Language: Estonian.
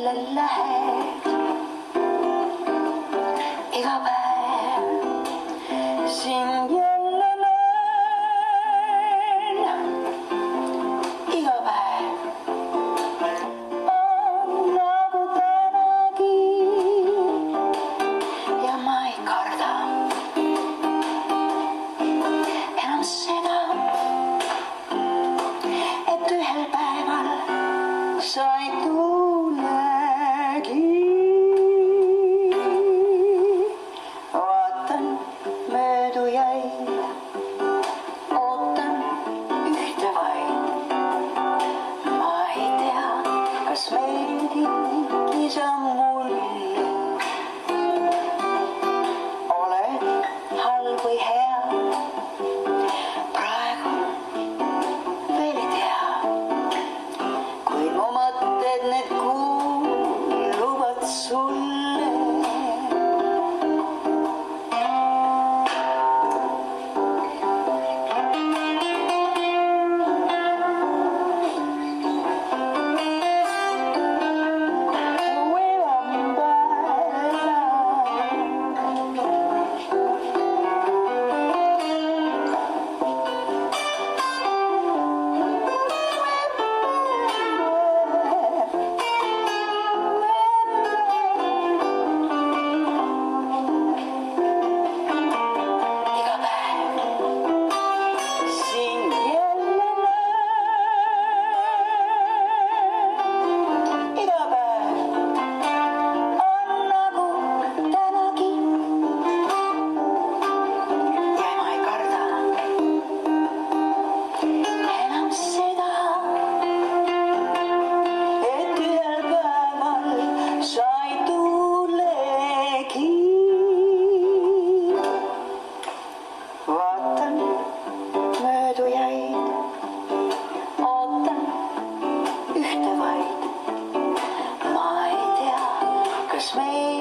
jälle lähed. Iga päev sind jälle näen. Iga päev on nagu tänagi ja ma ei karda enam seda, et ühel päeval sa ei tulegi. Vaatan möödujaid, ootan ühte vaid. Ma ei tea, kas meeldibki sa mulle. Oled halb või hea, praegu veel ei tea. Kuid mu mõtted need kuuluvad sulle. Vaatan möödujaid, ootan ühte vaid. Ma ei tea, kas meil